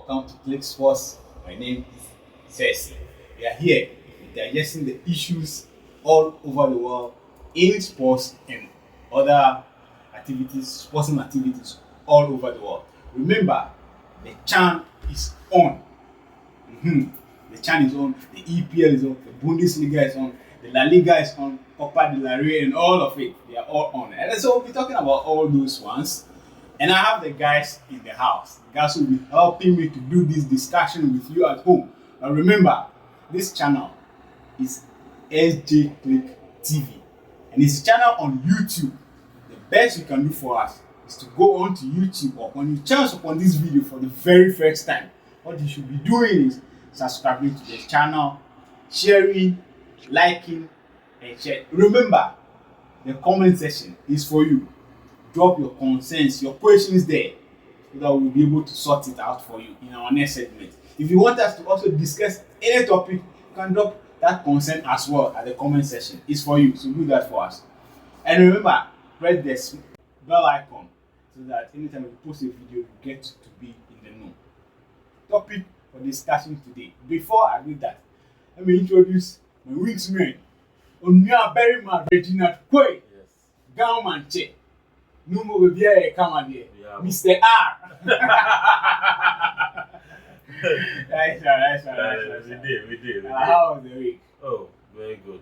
Welcome to Click Sports. My name is Ceci. We are here digesting the issues all over the world in sports and other activities, sporting activities all over the world. Remember, the chant is on. The chant is on, the EPL is on, the Bundesliga is on, the La Liga is on, Copa del Rey, and all of it. They are all on. And so we'll be talking about all those ones. And I have the guys in the house. The guys will be helping me to do this discussion with you at home. Now remember, this channel is SJ Click TV. And it's a channel on YouTube. The best you can do for us is to go on to YouTube, or when you chance upon this video for the very first time, what you should be doing is subscribing to the channel, sharing, liking, and share. Remember, the comment section is for you. Drop your concerns, your questions there, so that we'll be able to sort it out for you in our next segment. If you want us to also discuss any topic, you can drop that concern as well at the comment section. It's for you, so do that for us. And remember, press the bell icon so that anytime we post a video, you get to be in the know. Topic for discussion today. Before I do that, let me introduce my wings man. Onya Berryman Regina Kwe. Yes. Gauman Che. No more be here, come on here. Yeah. Mr. R. Nice. We did. How was the week? Oh, very good.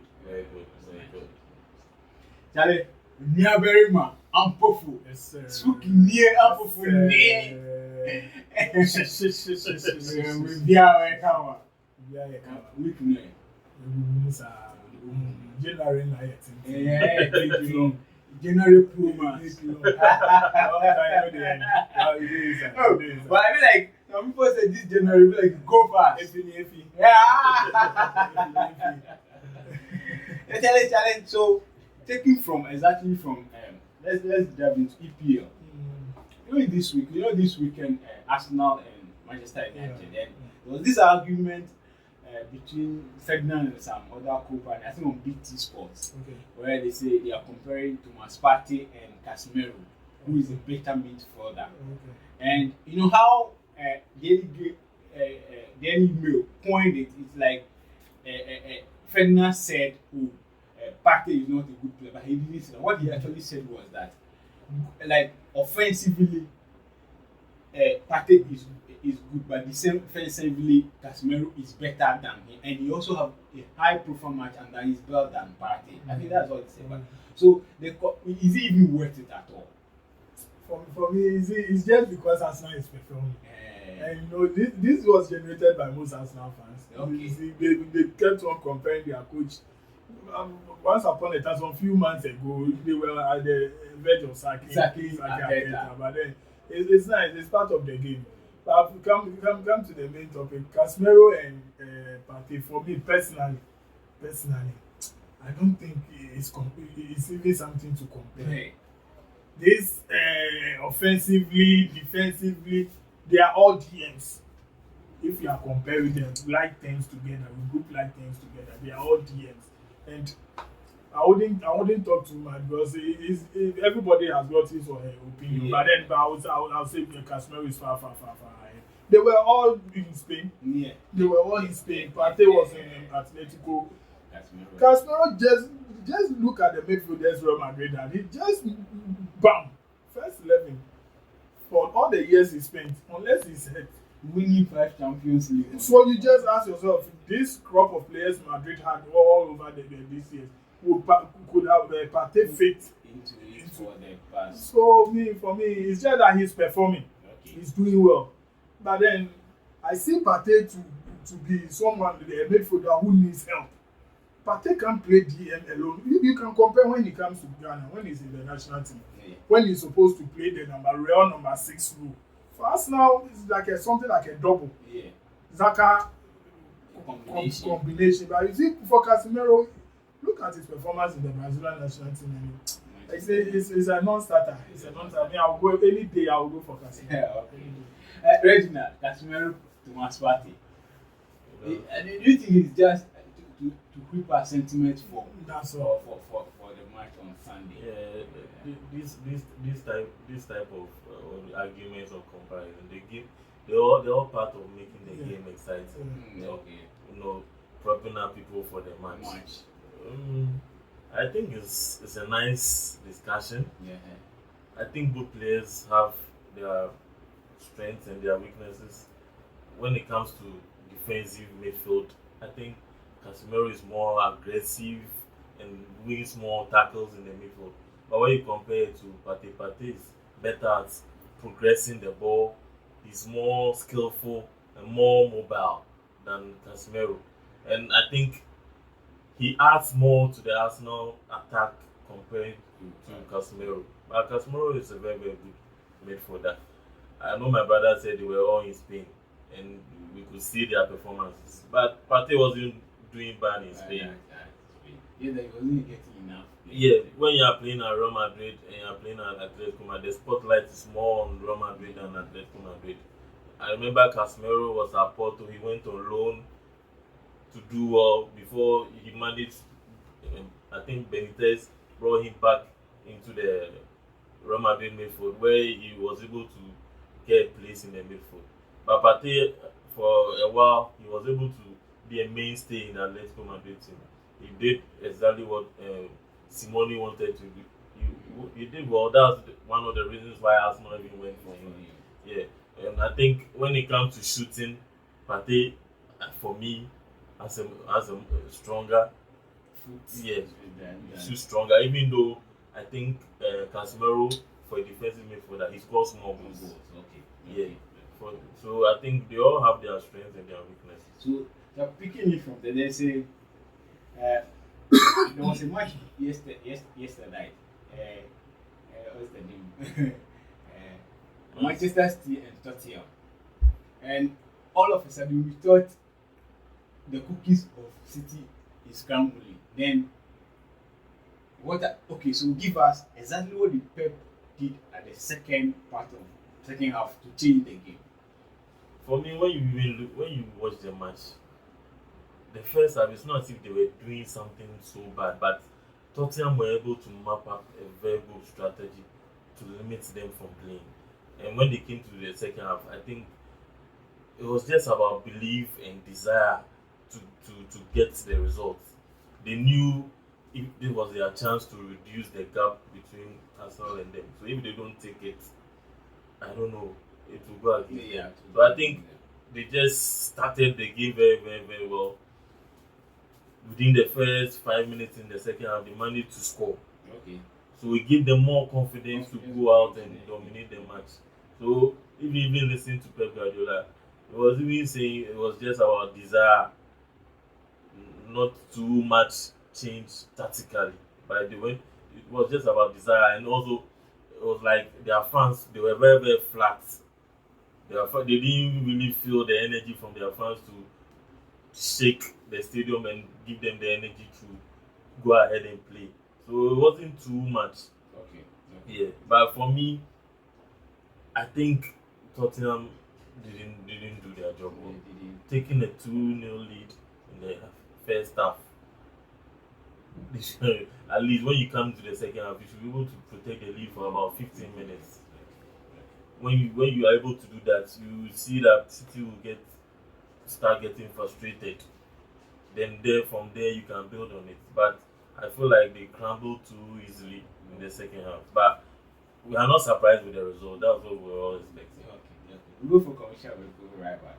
Charlie, near Berryman, I'm powerful. Yes, sir. Speaking near, I'm powerful near. We be here, come on. Week near. January 19th. Yeah, thank you. January Puma. But I mean, like, some people say this January, like, go fast. Yeah. Challenge. So, taking from exactly from, let's dive into EPL. This weekend, Arsenal and Manchester United, and there was this argument between Ferdinand and some other company, I think on BT Sports, where they say they are comparing Thomas Partey and Casemiro, who is a better midfielder. And you know how Daily Mail coined it. It's like Ferdinand said, "Oh, Partey is not a good player," but he didn't say that. What he actually said was that, like, offensively, Partey is good, but defensively, Casemiro is better than him, and he also have a high-profile match under his belt than Partey. I think that's what he said. So, is it even worth it at all? For me, it's just because Arsenal is performing. And you know, this was generated by most Arsenal fans. They kept on comparing their coach. Once upon a time, some few months ago, they were at the verge of sacking. But then it's nice. It's part of the game. But come to the main topic. Casemiro and Partey, for me personally, I don't think it's even something to compare. This offensively, defensively, they are all DMs. If you are comparing them, like things together, we group like things together, they are all DMs. And I wouldn't talk too much because everybody has got his or her opinion. But then I'll say Casemiro is far ahead. They were all in Spain. Yeah. They were all in Spain. Partey was in Atletico. Casemiro just look at the midfielders Real Madrid and he just bam, first 11 for all the years he spent, unless he's hurt. Winning 5 Champions League. So you just ask yourself, this crop of players Madrid had all over this year could have Partey fit into the past. So for me, it's just that he's performing. He's doing well. But then I see Partey to be someone, a midfielder who needs help. Partey can't play DM alone. You can compare when he comes to Ghana, when he's in the national team, when he's supposed to play the real number 6 role. For us now, it's like something like a double. Zaka combination. But you see, for Casemiro, look at his performance in the Brazilian national team. It's a non-starter. I'll go any day. I'll go for Casemiro. Reginald, Casemiro, Thomas Partey. Do you think it's just to keep our sentiment for the match on Sunday? This type of arguments or comparison, they're all part of making the Yeah. game exciting. Okay. You know, propping up people for the match. Much. I think it's a nice discussion. Yeah. I think both players have their strengths and their weaknesses. When it comes to defensive midfield, I think Casemiro is more aggressive and wins more tackles in the midfield. But when you compare it to Pate is better at progressing the ball. He's more skillful and more mobile than Casemiro. And I think he adds more to the Arsenal attack compared to Casemiro. But Casemiro is a very, very good midfielder. I know my brother said they were all in Spain and we could see their performances. But Partey wasn't doing bad in Spain. Yeah, they wasn't getting enough. Yeah, when you are playing at Real Madrid and you are playing at Atletico Madrid, the spotlight is more on Real Madrid than Atletico Madrid. I remember Casemiro was at Porto. He went on loan to do well before he managed. I think Benitez brought him back into the Real Madrid midfield where he was able to get a place in the midfield. But Partey, for a while, he was able to be a mainstay in the Atletico Madrid team. He did exactly what Simone wanted to do. He did well. That's one of the reasons why Arsenal even went for him. Yeah, and I think when it comes to shooting, Partey, for me, as a stronger, yeah, shoots stronger. Even though I think Casemiro for a defensive midfielder, he scores more goals. Yeah. So I think they all have their strengths and their weaknesses. So picking it from there, they say there was a match yesterday. What's the name? Manchester City and Tottenham. And all of a sudden we thought the cookies of City is crumbling. Then so give us exactly what the Pep did at the second half to change the game. For me, when you watch the match, the first half, it's not as if they were doing something so bad, but Tottenham were able to map up a very good strategy to limit them from playing. And when they came to the second half, I think it was just about belief and desire to get the results. They knew if this was their chance to reduce the gap between Arsenal and them. So if they don't take it, I don't know, it will go against them. So I think they just started the game very, very, very well. Within the first 5 minutes in the second half, they managed to score. Okay. So it gave them more confidence to go out and dominate the match. So if you even listen to Pep Guardiola, he was even saying it was just about desire, not too much change tactically. But they went, it was just about desire, and also it was like their fans, they were very, very flat. They didn't really feel the energy from their fans to shake the stadium and give them the energy to go ahead and play. So it wasn't too much. Okay. Yeah, but for me, I think Tottenham didn't do their job well. Taking a 2-0 lead in the first half. At least when you come to the second half, you should be able to protect the lead for about 15 minutes. When you are able to do that, you see that City will start getting frustrated. Then from there you can build on it. But I feel like they crumbled too easily in the second half. But we are not surprised with the result. That's what we were all expecting. Okay. We'll go for commercial, we'll go right back.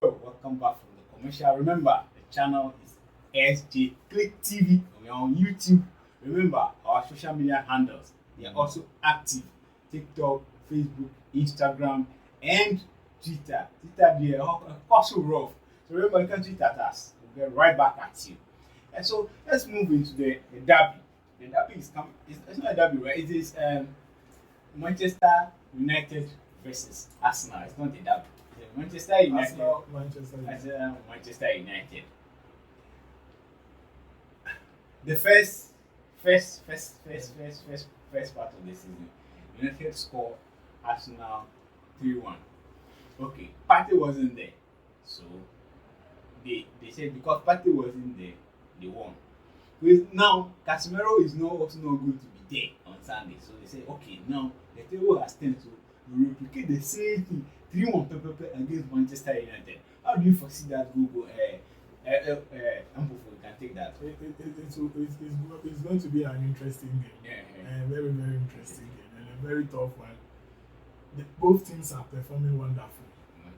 Welcome back from the commercial. Remember, the channel is SJ Click TV. We are on YouTube. Remember, our social media handles. They are also active. TikTok, Facebook, Instagram, and Twitter. Twitter, they are also rough. So remember, you can tweet at us. We'll get right back at you. And so let's move into the derby. The derby is coming. It's not a derby, right? It is Manchester United versus Arsenal. It's not a derby. It's Manchester United. Arsenal, Manchester United. The first part of the season, United scored Arsenal 3-1. Okay, Partey wasn't there, so they said because Partey wasn't there, they won. With now Casemiro is also not going to be there on Sunday, so they say okay now the table has turned, so we replicate the same thing 3-1 against Manchester United. How do you foresee that goal? Ampofo, you can take that. It's going to be an interesting game. Very, very interesting game and a very tough one. Both teams are performing wonderful.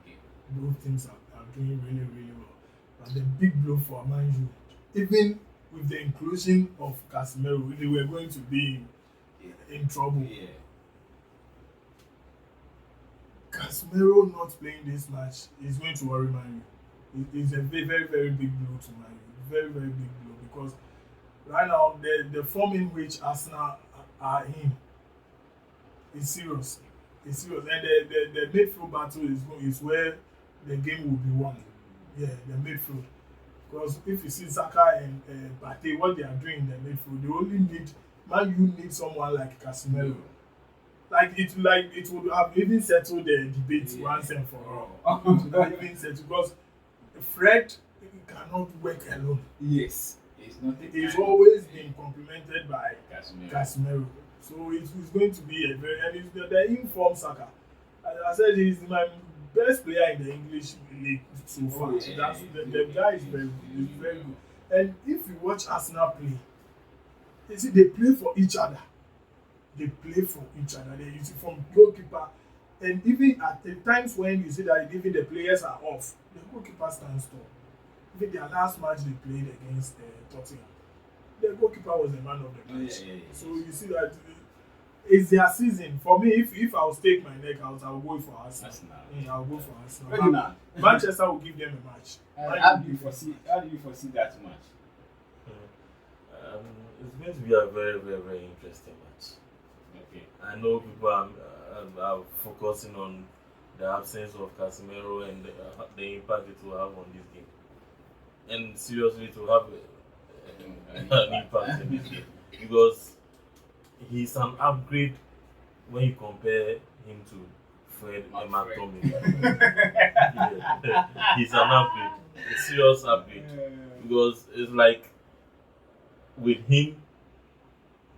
Okay. Both teams are doing really, really well. But the big blow for Man U, even with the inclusion of Casemiro, they were going to be in trouble. Yeah. Casemiro not playing this match is going to worry Man U. It's a very, very, very big blow to Man U. Very, very big blow because right now the form in which Arsenal are in is serious. It's serious, and the midfield battle is where the game will be won. Yeah, the midfield. Because if you see Saka and Partey, what they are doing in the midfield, they only need Man U need someone like Casemiro. Like it would have even settled the debate once and for all. It would have even settled because Fred cannot work alone. Yes. He's always been complemented by Casemiro. So it's going to be a very, and it's the informed Saka. As I said, he's my best player in the English league so far. The guy is very good. And if you watch Arsenal play, you see they play for each other. They play for each other. They use it from goalkeeper, and even at the times when you see that even the players are off, the goalkeeper stands tall. Even their last match they played against Tottenham, the goalkeeper was the man of the match. So you see that it's their season. For me, if I was take my neck out, I will go for Arsenal. I'll go for Arsenal. Manchester will give them a match. How do you foresee that match? It's going to be a very, very, very interesting match. Okay. I know people are focusing on the absence of Casemiro and the impact it will have on this game. And seriously, it will have an impact in this game because he's an upgrade when you compare him to Fred McTominay. He's an upgrade, a serious upgrade, because it's like with him,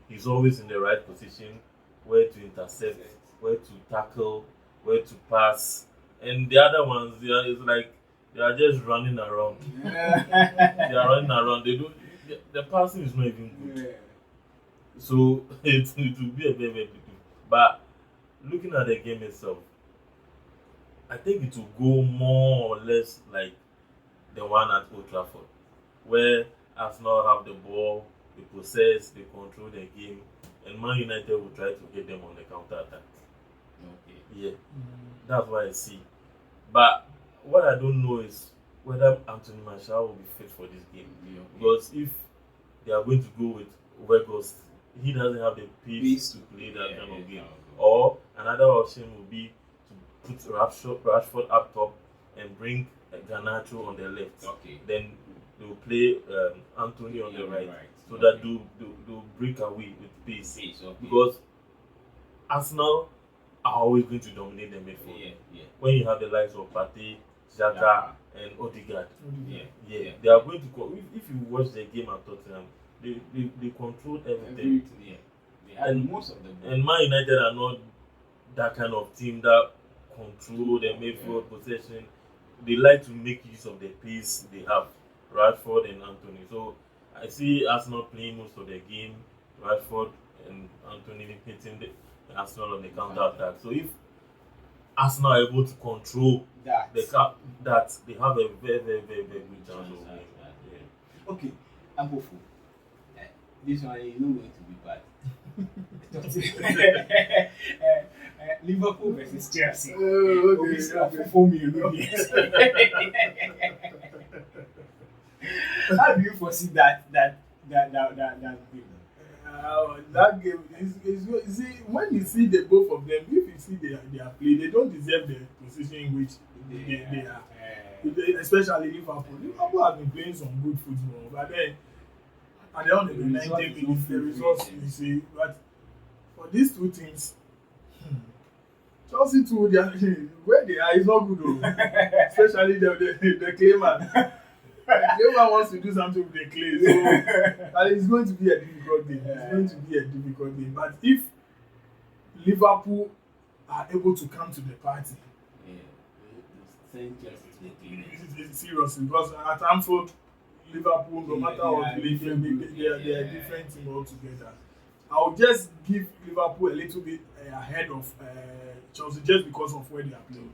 he's always in the right position, where to intercept, where to tackle, where to pass, and the other ones, it's like they are just running around. They are running around. The passing is not even good. So it will be a very, very big thing. But looking at the game itself, I think it will go more or less like the one at Old Trafford, where Arsenal have the ball, they possess, they control the game, and Man United will try to hit them on the counter attack. Okay. Yeah, that's what I see. But what I don't know is whether Anthony Martial will be fit for this game. Because if they are going to go with Weghorst, he doesn't have the pace to play that kind of game. Or another option would be to put Rashford up top and bring Garnacho on the left. Okay. Then they'll play Anthony on the right, so that they'll break away with pace. Okay. Because Arsenal are always going to dominate the midfield. When you have the likes of Partey, Xhaka, and Odegaard, they are going to. If you watch the game at Tottenham, they control everything. They had most of them. And Man United are not that kind of team that control the midfield possession. They like to make use of the pace they have, Rashford and Anthony. So I see Arsenal playing most of the game, Rashford and Anthony hitting the Arsenal on the counter attack. So if Arsenal are able to control that they have a very, very, very, very good chance of winning. Okay, I'm hopeful. This one is not going to be bad. Liverpool versus Chelsea. Okay. 4 million. How do you foresee that game? That game is see, when you see the both of them, if you see their play, they don't deserve the position in which they are. Especially Liverpool. Liverpool has been playing some good football, but then at the end of the 90 minutes, the results you see. But for these two teams, Chelsea too, where they are is not good though. Especially the Clayman. Everyone wants to do something with the clay, so and it's going to be a difficult game. It's going to be a difficult game. But if Liverpool are able to come to the party, it's serious because at Anfield, Liverpool, no matter what, they are a different team altogether. I'll just give Liverpool a little bit ahead of Chelsea just because of where they are playing.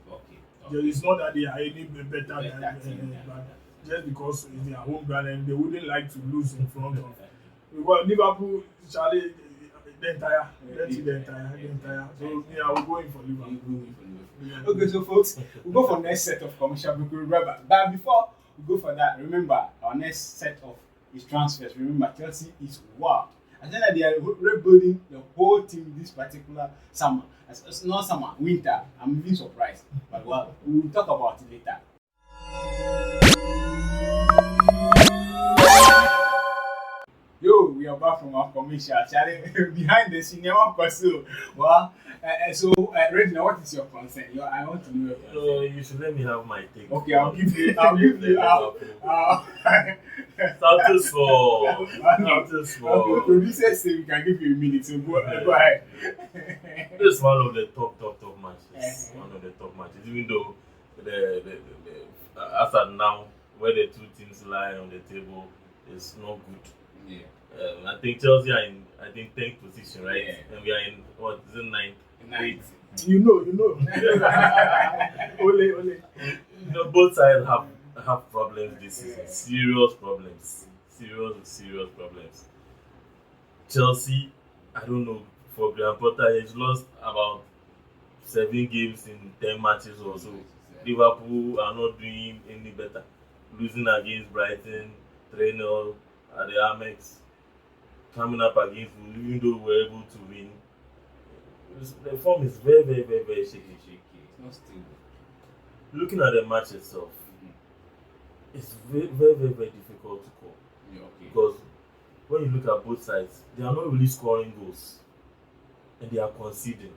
It's not that they are any better than but just because it's their home ground and they wouldn't like to lose in front of. Because Liverpool, Charlie, the entire. So yeah, we're going for Liverpool. Okay, so folks, we'll go for next set of commercial break. Remember, but before we go for that, remember our next set of is transfers. Remember, Chelsea is wild. I think that they are rebuilding the whole team this particular summer. It's not summer, winter. I'm even surprised. But well, we'll talk about it later. Yo, we are back from our commercial. Charlie, behind the scene, Regina, what is your concern? I want to know. So you should let me have my take. Okay, I'll give you. Status for. Producers say we can give you a minute, so go ahead. This is one of the top matches. One of the top matches, even though the as at now, where the two teams lie on the table is not good. Yeah. I think Chelsea are in 10th position, right? Yeah. And we are in what is it 9th? 8th. You know. Ole. Both sides have problems this season. Serious problems. Serious problems. Chelsea, I don't know, for Graham Potter, he's lost about 7 games in 10 matches or so. Liverpool are not doing any better. Losing against Brighton, 3-0 at the Amex. Coming up against Wolves, even though we were able to win. The form is very shaky. It's not stable. Looking at the match itself, it's very difficult to call. Yeah, okay. Because when you look at both sides, they are not really scoring goals. And they are conceding.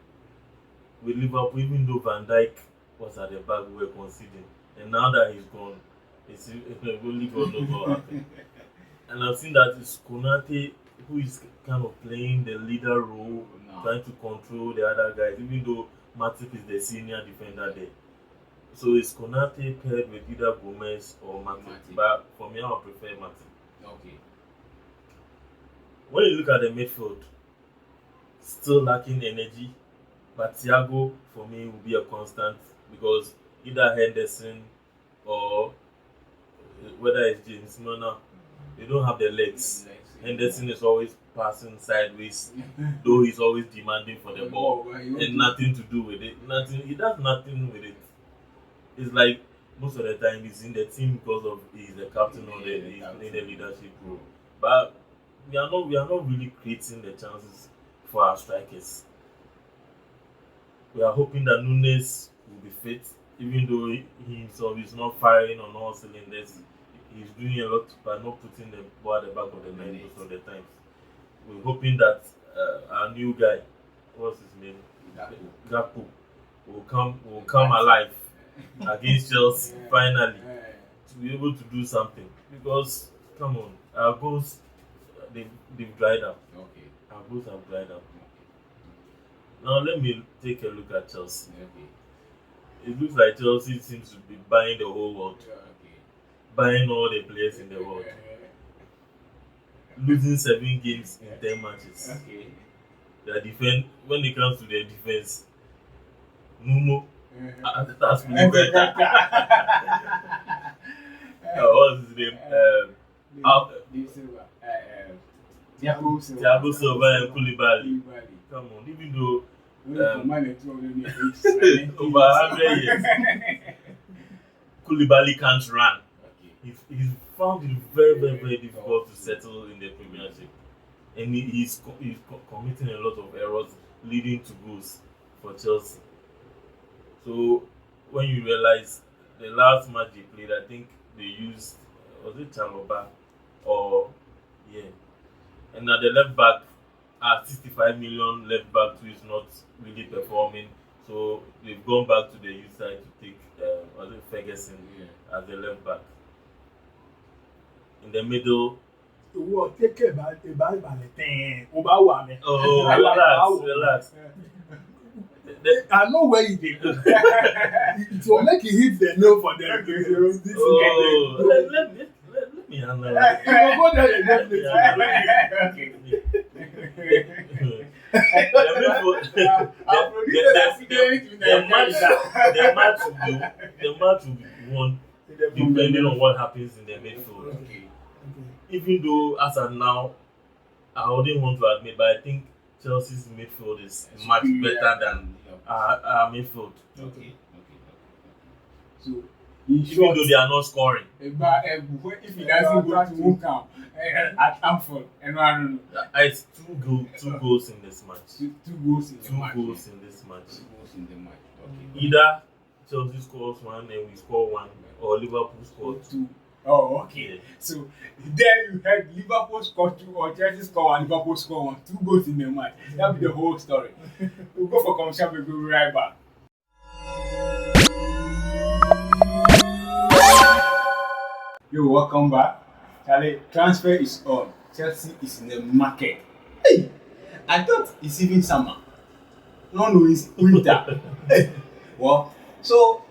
With Liverpool, even though Van Dijk was at the back, we were conceding. And now that he's gone, it's only God knows what happened. And I've seen that it's Konate who is kind of playing the leader role, trying to control the other guys, even though Matip is the senior defender there. So it's Konate paired with either Gomez or Matip. But for me, I would prefer Matip. Okay. When you look at the midfield, still lacking energy. But Thiago, for me, will be a constant because either Henderson or whether it's James Milner, they don't have the legs. Henderson is always passing sideways, though he's always demanding for the ball and nothing to do with it. He does nothing with it. It's like most of the time he's in the team because of he's the captain or he's playing the leadership role. But we are not really creating the chances for our strikers. We are hoping that Nunes will be fit, even though he himself is not firing on all cylinders. He's doing a lot by not putting the ball at the back of the net most of the times. We're hoping that our new guy, what's his name? Gakpo, will come alive against Chelsea finally to be able to do something. Because come on, our goals they've dried up. Okay. Our goals have dried up. Now let me take a look at Chelsea. Okay. It looks like Chelsea seems to be buying the whole world. Buying all the players in the world. Losing 7 games in 10 matches. Okay. Their defense, when it comes to their defense, Nuno, that's really better. What's his name? Thiago Silva and Koulibaly. Come on, even though over 100 years, Koulibaly can't run. He's found it very difficult to settle in the Premiership, and he's committing a lot of errors leading to goals for Chelsea. So when you realize the last match they played, I think they used was it Chaloba or and at the left back at 65 million left back who is not really performing, so they've gone back to the youth side to take was it Ferguson as the left back. In the middle. Owó kékeré ìbálẹ̀ tẹ̀yìn ó bá wà mí. Oh, relax. I know where you dey go. It will make you hit the nail for them. Oh, let me handle it. You go there and definitely. The match will be won depending on what happens in the midfield. Okay. Even though as of now, I wouldn't want to admit, but I think Chelsea's midfield is much better than our midfield. Okay. So, even though they are not scoring. If he doesn't go to Wukam at Anfield, I don't know. It's two goals in this match. Two goals in this match. Okay. Either Chelsea scores one and we score one, or Liverpool scores two. Oh, okay. Yeah. So there you had Liverpool score two or Chelsea score one, Liverpool score one, 2 goals in the match. That'll be the whole story. We'll go for commercial, we'll be right back. Yo, welcome back. Charlie, transfer is on. Chelsea is in the market. Hey, I thought it's even summer. No, it's winter. Well, so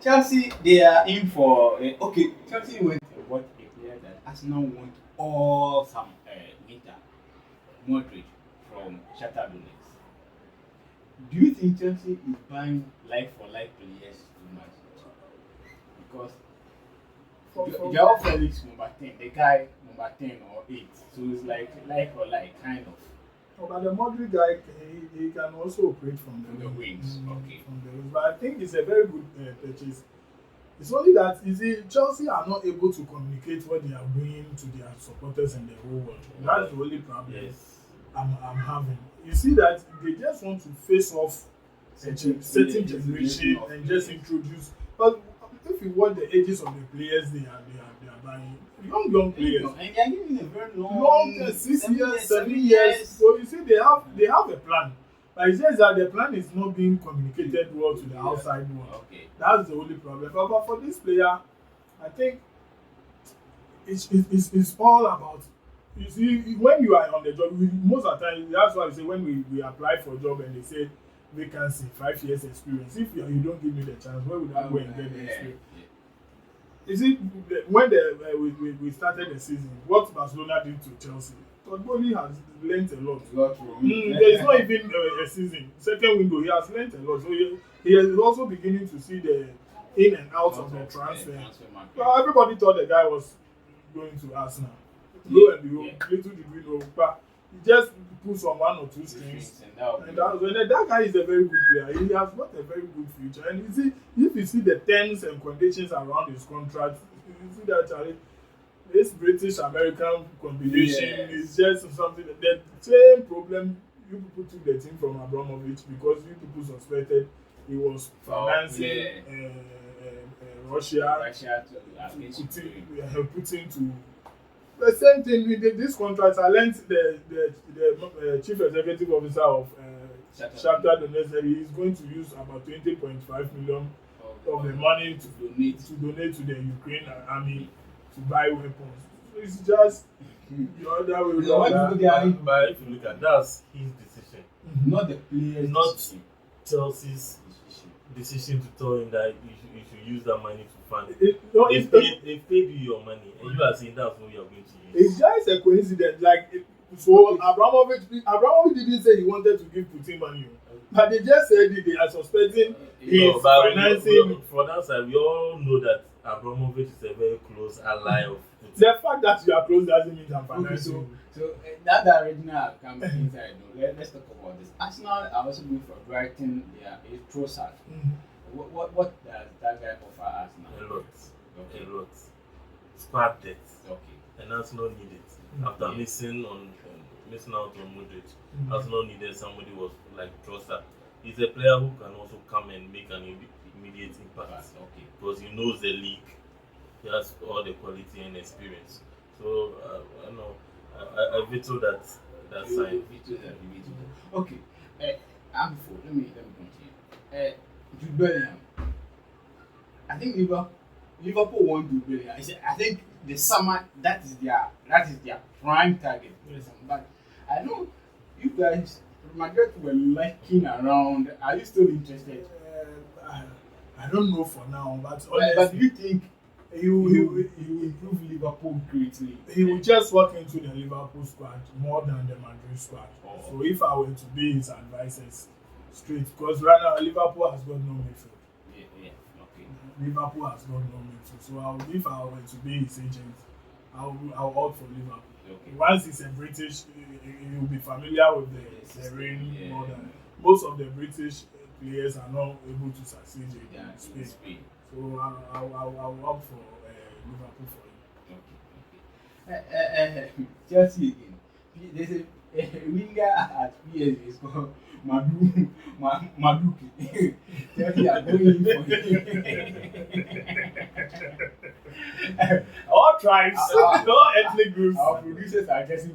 Chelsea, they are in for okay. Chelsea went to what a player that Arsenal want all some winter. Modric from Shakhtar Donetsk. Do you think Chelsea is buying like for like players too much? Because Joao Felix number 10, the guy number 10 or 8, so it's like for like kind of. Oh, but the Modric guy, he can also operate from the wings. Okay. From the wings. But I think it's a very good purchase. It's only that, you see, Chelsea are not able to communicate what they are doing to their supporters in the whole world. That's the only problem I'm having. You see that they just want to face off certain generation and just introduce. But if you watch the ages of the players they are buying, young players, and they are giving a very long 6 years, 7 years. So you see, they have a plan. But it's just that the plan is not being communicated well to the outside world. Okay. That's the only problem. But for this player, I think it's all about. You see, when you are on the job, most of the time, that's why I say when we apply for a job and they say vacancy, 5 years experience. If you don't give me the chance, where would I go and get the experience? You see, when we started the season, what Barcelona did to Chelsea, Todd has learned a lot. There is not even a season. Second window, he has learned a lot. So he is also beginning to see the in and out of the transfer. Well, everybody thought the guy was going to Arsenal. Lo and behold, little did we know, but he just puts on 1 or 2 strings. And that guy is a very good player. He has got a very good future. And you see, if you see the terms and conditions around his contract, you see that Charlie, this British-American combination is just something. The same problem you people took the team from Abramovich because you people suspected he was financing Russia Putin to. The same thing with this contract. I learned the chief executive officer of Shakhtar Donetsk. He is going to use about 20.5 million of the money to donate to the Ukraine army to buy weapons. So it's just the other way around. But if you look at that's his decision, not the players, not Chelsea's decision to tell him that you should use that money to fund it. They paid you your money, and you are saying that's what you are going to use. It's just a coincidence. So Abramovich didn't say he wanted to give Putin money, but they just said they are suspecting his financing. For that side, we all know that Abramovich is a very close ally of Putin. The fact that you are close doesn't mean I'm financing. So that original comes inside. Let's talk about this. Arsenal are also going for Brighton. They are a Trossard. What does that guy offer Arsenal? A lot. Squad depth. Okay. And Arsenal need it. After missing out on Modric, Arsenal needed somebody who was like Trossard. He's a player who can also come and make an immediate impact. Okay. Because he knows the league. He has all the quality and experience. So I know I veto that sign. Okay. Let me continue. Jude Bellingham. I think Liverpool Liverpool won't do really. I think the summer that is their prime target. But I know you guys, Madrid were liking around. Are you still interested? I don't know for now, but But do you think he will improve Liverpool greatly? He will just walk into the Liverpool squad more than the Madrid squad. Oh. So if I were to be his advisors straight, because right now Liverpool has got no midfield. Yeah, okay. Liverpool has got no midfield. So if I were to be his agent, I'll opt for Liverpool. Okay. Once he's a British, he will be familiar with the reign more than most of the British players are not able to succeed in Spain. So I'll opt for Liverpool for him. Okay. Chelsea again. There's a winger at PSG is called Maduki. Chelsea are going in for him. All tribes, all ethnic groups. Our producers are guessing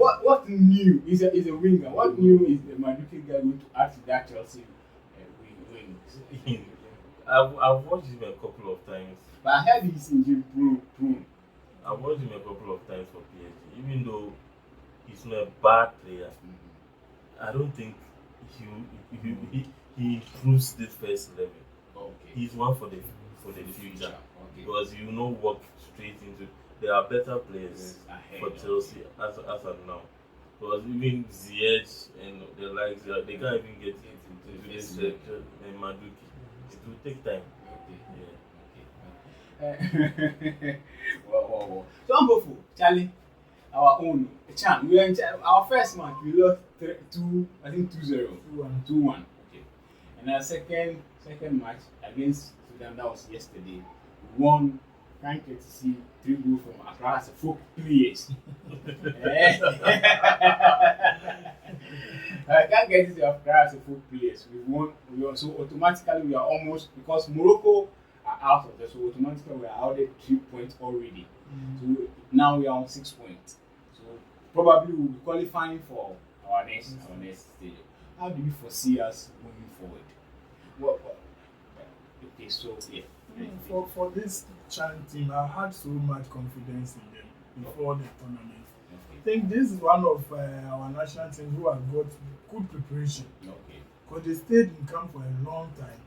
what new is a winger? What new is the Maduki guy going to add to that Chelsea wing? I've watched him a couple of times. But I heard he's injury prone. I've watched him a couple of times for PSG. Even though he's not a bad player, I don't think he improves this first level. Okay. He's one for the future. Okay. Because you know walk straight into. There are better players for Chelsea as of now. Because even Ziyech and the likes, they can't even get into this sector and Maduki. It will take time. Wow. So I'm hopeful, Charlie. Our own Chan. We are our first match. We lost 2-0. 2-1. Okay. And our second match against Sudan, that was yesterday. We won. Can't get to see 3 goals from Accra as a folk players. I can't get to see Accra as a folk players. We won. So automatically we are almost, because Morocco are out of there, so automatically we are out at 3 points already. So now we are on 6 points. So probably we'll be qualifying for our next stage. How do you foresee us moving forward? Okay, so yeah. For this Chan team, I had so much confidence in them before the tournament. I think this is one of our national teams who have got good preparation. Because they stayed in camp for a long time.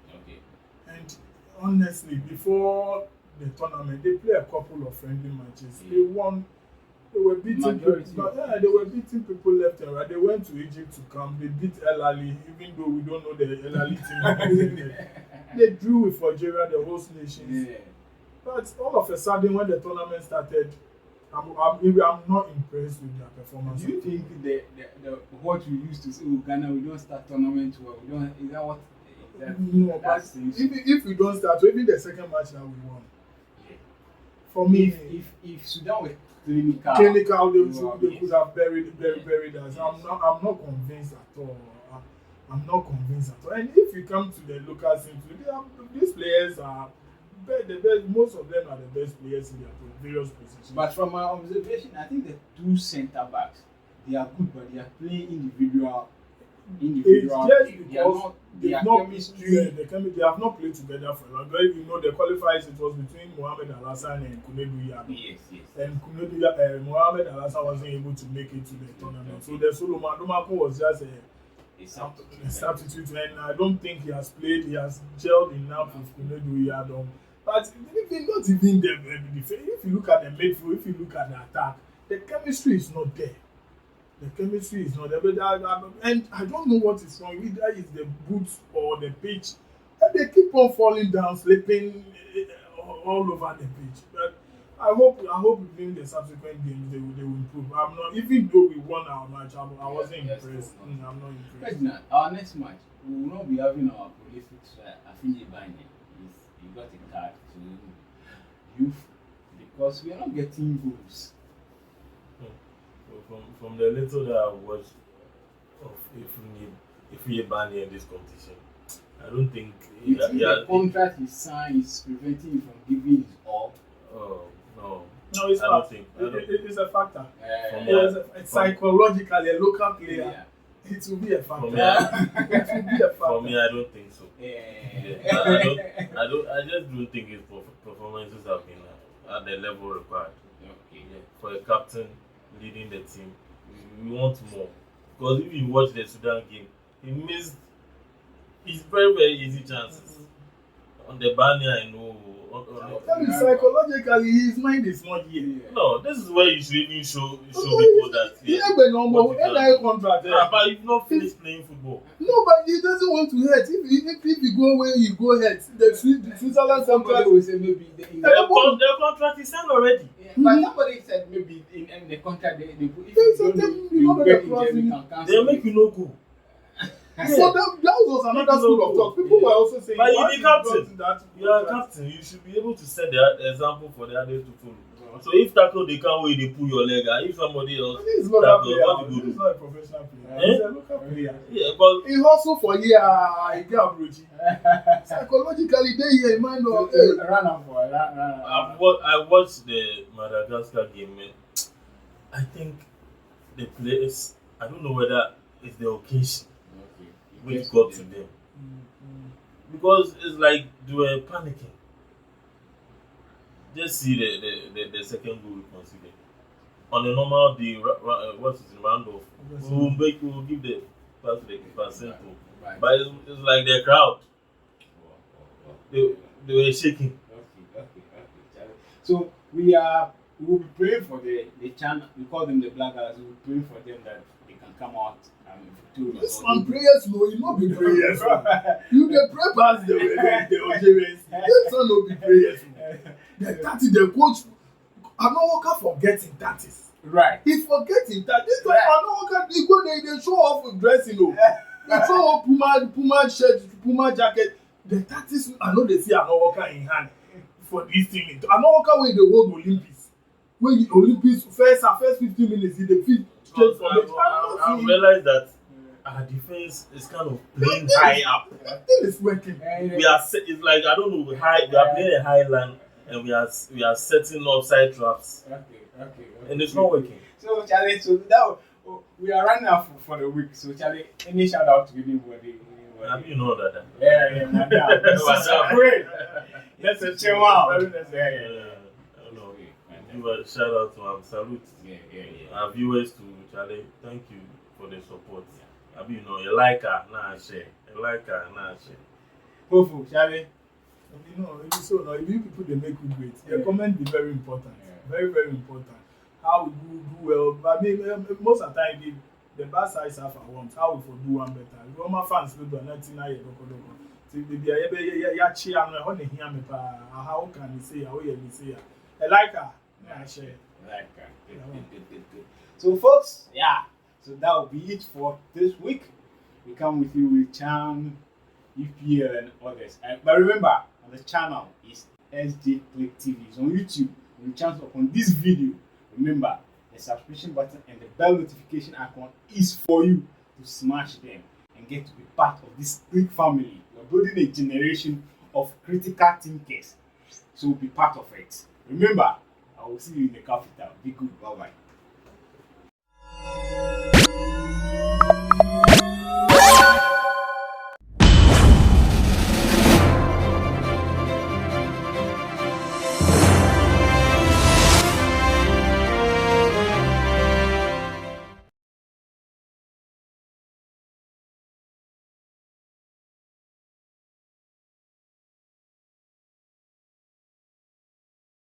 And honestly, before the tournament, they played a couple of friendly matches. They won. They were beating people left and right. They went to Egypt to camp. They beat El Ali, even though we don't know the El Ali team. They drew with Algeria, the host nations. Yeah. But all of a sudden, when the tournament started, I'm not impressed with their performance. Do you think the what we used to say, Ghana, we don't start tournament well? Is that what? No, but if we don't start, even the second match that we won. Yeah. For me, if Sudan were clinical, they could have buried us. I'm not convinced at all. I'm not convinced at all. And if you come to the local scene, these players are the best. Most of them are the best players in their various positions. But from my observation, I think the 2 centre backs, they are good, but they are playing individual. It's just because they have not played together for a long time. You know, the qualifiers, it was between Mohamed Al-Hassan and Kunedu Yado. Yes. And Mohamed Al-Hassan wasn't able to make it to the tournament. So the Solomon Domako was just a substitute, and I don't think he has played. He has gelled enough with Kunedu Yado. But not even the defense. If you look at the midfield, if you look at the attack, the chemistry is not there. And I don't know what is wrong. Either it's the boots or the pitch. And they keep on falling down, slipping all over the pitch. But I hope in the subsequent games they will improve. I'm not, even though we won our match, I wasn't impressed. I'm not impressed. President, our next match, we will not be having our prolific Afinji Banye. He got a card to youth because we are not getting goals. From the little that I watched of Ifunye Bani in this competition, I don't think the contract he signed is preventing him from giving his all. Oh no. No, it's not. It's a factor. It's psychologically a local player. It will be a For factor. me, It will be a factor. for me, I don't think so. Yeah. I just don't think his performances have been at the level required. Okay. Yeah, for a captain leading the team, we want more. Because if you watch the Sudan game, he missed his very, very easy chances. On the banner, I know. Tell me, psychologically, his mind is not here. No, this is where you should even show people that. Yeah, but no more. what you can NIL do. contract. But you've not finished playing football. No, but he doesn't want to hurt. If you go where you go hurt, the Switzerland Somebody contract. will say maybe The contract is signed already. but somebody said maybe in the contract they put if They you said don't you know you the get clause injured, in- you can cancel. They make you no go. So that was another school of thought. People were also saying, But why you're the you got captain. to that You are a contract? captain. You should be able to set the example for the others to follow. So if tackle they can't wait, they pull your leg. And if somebody else This is not a tackle, player. what you This is go do? not a professional player. Eh? He's a local player. Yeah, but He hustle for year. He get approaching. Psychologically, they hear man So, of hey. run up for run. I watched the Madagascar game. Man. I think the players. I don't know whether it's the occasion which got to them. Because it's like they were panicking. Just see the second goal we conceded. On a normal day, what is the round off? We will give the pass to the keeper simple. Right. But it's like the crowd. They were shaking. Okay. So we will be praying for the channel. We call them the Black Galaxies. We will pray for them that they can come out victorious. This man prayers no, you not be prayers. You dey pray pass the Algerians. This one no be prayers. The 30, the coach, Anowoka forgetting 30s. Right. He forgetting that this time Anowoka he go there, they show off with dressing. They show off Puma shirt, Puma jacket. The 30s, I know they see Anowoka in hand for this thing. Anowoka wey dey hold Olympics. When the Olympics first 15 minutes, he dey fit straight from it. I realized that our defense is kind of playing high up. That thing is working. We are it's like I don't know high. We are playing a high line and we are setting offside traps Okay. and it's not working. So Charlie, so now we are running out for the week. So Charlie, any shout out to anybody? Have you know that? Yeah, madam. This is great. Let's chill out. I know. Give a shout out to salute. Our viewers to Charlie. Thank you for the support. You know, you like her, now share. You like her, now share. Hopeful, Charlie. You know, if you people they make you great. Your comment be very important. Very, very important. How we do well. But I mean, most of the time, the bad side have I want. How we for do one better. Roma fans don't do nothing now. So maybe I cheer and I want to hear me. How can you say? How you say? I like her. I share. Like good. So folks, so that will be it for this week. We come with you with Charm, EPL and others. But remember, on the channel is SJ Click TV. It's on YouTube. When you chance upon this video, remember the subscription button and the bell notification icon is for you to smash them and get to be part of this Click family. We're building a generation of critical thinkers. So be part of it. Remember, I will see you in the capital. Be good. Bye bye.